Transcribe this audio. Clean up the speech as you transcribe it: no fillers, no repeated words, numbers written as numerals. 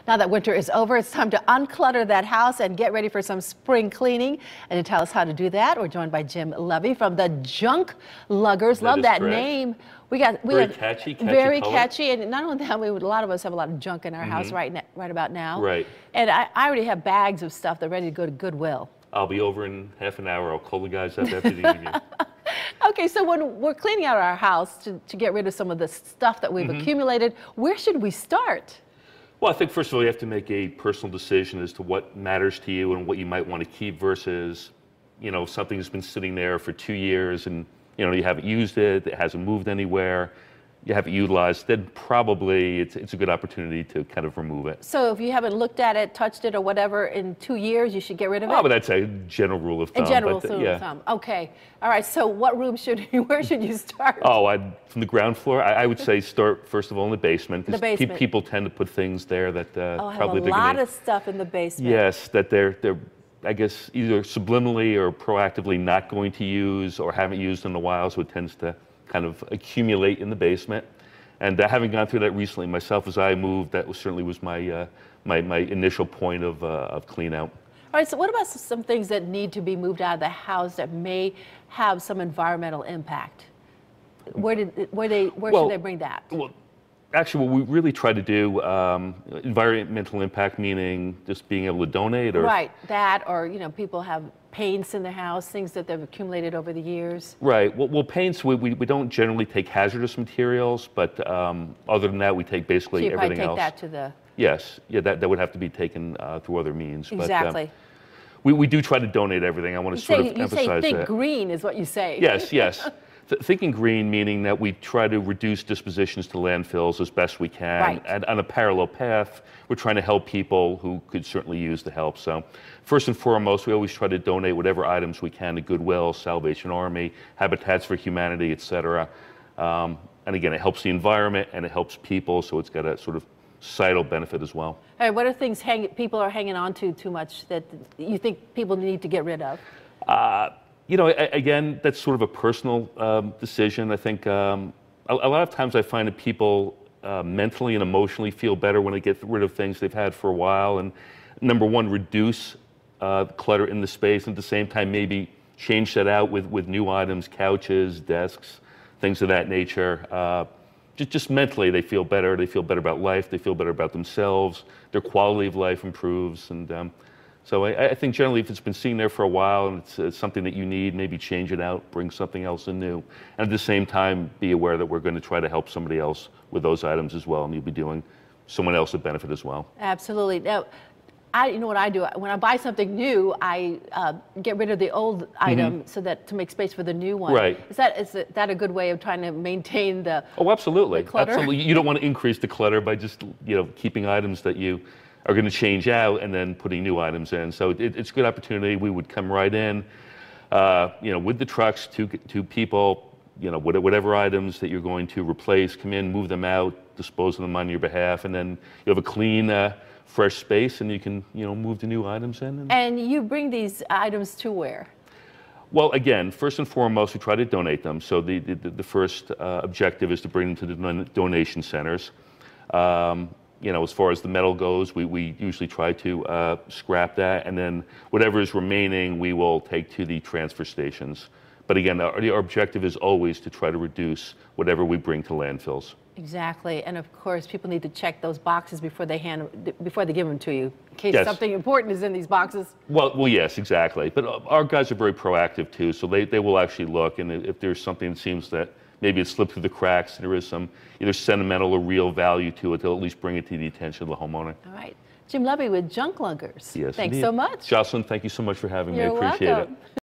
Now that winter is over, it's time to unclutter that house and get ready for some spring cleaning. And to tell us how to do that, we're joined by Jim Leavey from the Junkluggers. Love that name. We very catchy, very color. catchy, and not only that, a lot of us have a lot of junk in our house right about now. Right. And I already have bags of stuff that are ready to go to Goodwill. I'll be over in half an hour. I'll call the guys up after the interview. Okay, so when we're cleaning out our house to get rid of some of the stuff that we've accumulated, where should we start? Well, I think first of all, you have to make a personal decision as to what matters to you and what you might want to keep versus, something that's been sitting there for 2 years and, you haven't used it, it hasn't moved anywhere, you haven't utilized, then probably it's a good opportunity to kind of remove it. So if you haven't looked at it, touched it, or whatever in 2 years, you should get rid of it? Oh, but that's a general rule of thumb. A general rule of thumb. Okay. All right. So where should you start? Oh, from the ground floor, I would say start, first of all, in the basement. The basement. People tend to put things there that I probably have a lot of stuff in the basement. Yes, that they're I guess, either subliminally or proactively not going to use or haven't used in a while, so it tends to kind of accumulate in the basement. And having gone through that recently myself as I moved, that certainly was my my initial point of clean out. All right, so what about some things that need to be moved out of the house that may have some environmental impact? Where should they bring that? Well, actually, what we really try to do, environmental impact, meaning just being able to donate, or right, that, or people have paints in their house, things that they've accumulated over the years. Right. Well, paints, we don't generally take hazardous materials, but other than that, we take basically so you everything else. Take that to the. Yes. Yeah, that would have to be taken through other means. Exactly. But, we do try to donate everything. I want to sort of emphasize that. You say think green is what you say. Yes, yes. Thinking green, meaning that we try to reduce dispositions to landfills as best we can. Right. And on a parallel path, we're trying to help people who could certainly use the help. So first and foremost, we always try to donate whatever items we can to Goodwill, Salvation Army, Habitats for Humanity, etc. And again, it helps the environment and it helps people, so it's got a sort of societal benefit as well. All right, what are things people are hanging on to too much that you think people need to get rid of? Again, that's sort of a personal decision. I think a lot of times I find that people mentally and emotionally feel better when they get rid of things they've had for a while. And number one, reduce clutter in the space, and at the same time maybe change that out with new items, couches, desks, things of that nature. Just mentally they feel better. They feel better about life. They feel better about themselves. Their quality of life improves. And so I think generally if it's been sitting there for a while and it's something that you need, maybe change it out, bring something else in new. And at the same time, be aware that we're going to try to help somebody else with those items as well, and you'll be doing someone else a benefit as well. Absolutely. Now, you know what I do? When I buy something new, I get rid of the old item so that to make space for the new one. Right. Is that a good way of trying to maintain the absolutely. The clutter? Absolutely. You don't want to increase the clutter by just keeping items that you are going to change out and then putting new items in. So it's a good opportunity. We would come right in, with the trucks, two people, whatever items that you're going to replace, come in, move them out, dispose of them on your behalf, and then you have a clean, fresh space, and you can, move the new items in. And you bring these items to where? Well, again, first and foremost, we try to donate them. So the first objective is to bring them to the donation centers. As far as the metal goes, we usually try to scrap that, and then whatever is remaining, we will take to the transfer stations. But again, our objective is always to try to reduce whatever we bring to landfills. Exactly, and of course, people need to check those boxes before they give them to you, in case something important is in these boxes. Well, yes, exactly. But our guys are very proactive too, so they will actually look, and if there's something that seems that maybe it slipped through the cracks, there is some either sentimental or real value to it, they'll at least bring it to the attention of the homeowner. All right. Jim Leavey with Junkluggers. Yes, Thanks indeed. so much. Jocelyn, thank you so much for having me. You're I appreciate welcome. it.